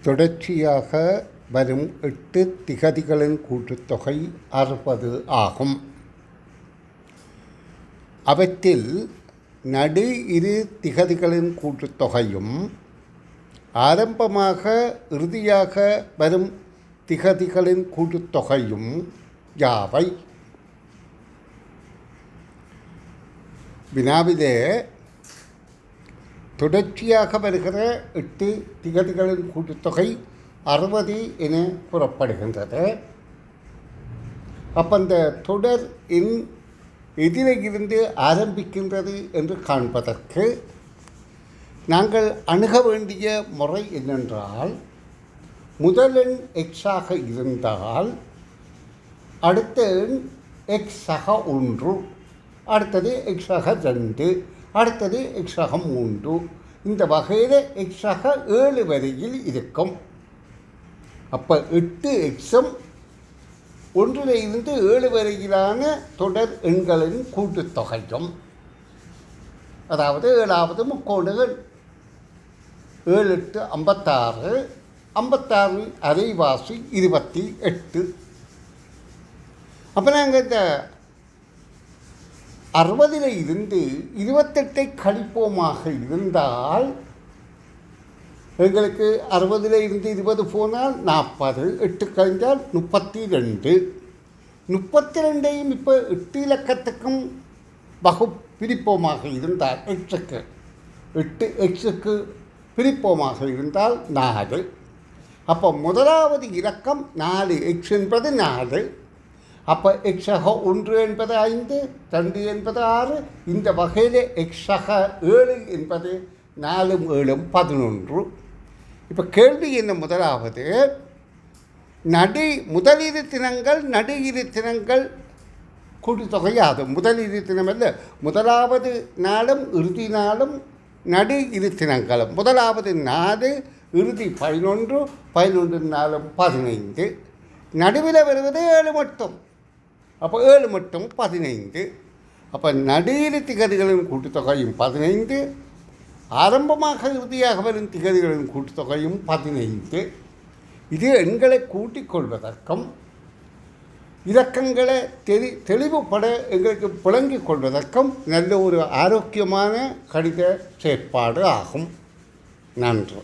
தொடர்ச்சியாக வரும் 8 திகதிகளின் கூட்டுத்தொகை 60 ஆகும். அவற்றில் நடு இரு திகதிகளின் கூட்டுத்தொகையும் ஆரம்பமாக இறுதியாக வரும் திகதிகளின் கூட்டுத்தொகையும் யாவை? வினாவிலே தொடர்ச்சியாக வருகிற 8 திகதிகளின் கூட்டுத்தொகை 60 என கூறப்படுகின்றது. அப்போ அந்த தொடர் எண் எதிலிருந்து ஆரம்பிக்கின்றது என்று காண்பதற்கு நாங்கள் அணுக வேண்டிய முறை என்னென்றால், முதல் எண் எக்ஸாக இருந்தால் அடுத்த எண் எக்ஸாக 1, அடுத்தது எக்ஸாக 2, அடுத்தது எக்ஸாக 3, இந்த வகையில் எக்ஸாக 7 வரையில் இருக்கும். அப்போ 8 எக்ஸும் 1 7 வரையிலான தொடர் எண்களின் கூட்டுத்தொகையும், அதாவது 7வது முக்கோணங்கள் 7 8 56, 56 அரைவாசி 28. அப்போ நாங்கள் இந்த 60 28 கழிப்போமாக இருந்தால் எங்களுக்கு 60 20 போனால் 40, 8 கழிந்தால் 32. 32ஐயும் இப்போ 8 இலக்கத்துக்கும் பிரிப்போமாக இருந்தால் எக்ஸுக்கு 8 எக்ஸுக்கு பிரிப்போமாக இருந்தால் 4. அப்போ முதலாவது இலக்கம் 4, எக்ஸ் என்பது 4. அப்போ எக்ஸாக 1 என்பது 5, 2 என்பது 6, இந்த வகையில் எக்ஸாக 7 என்பது 4 7 11. இப்போ கேள்வி என்ன? முதலாவது முதல் இரு தினங்கள் நடு இரு தினங்கள் கூட்டுத்தொகை ஆகும். முதல் இரு தினம் அல்ல, முதலாவது நாளும் இறுதி நாளும் நடு இரு தினங்களும். முதலாவது 4, இறுதி 11, 11 4 15, நடுவில் வருவது 7 மட்டும். அப்போ 7 மட்டும் 15. அப்போ நடு இரு திகதிகளின் கூட்டுத்தொகையும் 15, ஆரம்பமாக இறுதியாக வரும் திகதிகளின் கூட்டுத்தொகையும் 15. இது எண்களை கூட்டிக் கொள்வதற்கும் இலக்கங்களை தெளிவுபட எங்களுக்கு விளங்கிக் கொள்வதற்கும் நல்ல ஒரு ஆரோக்கியமான கணித செயற்பாடு ஆகும். நன்றி.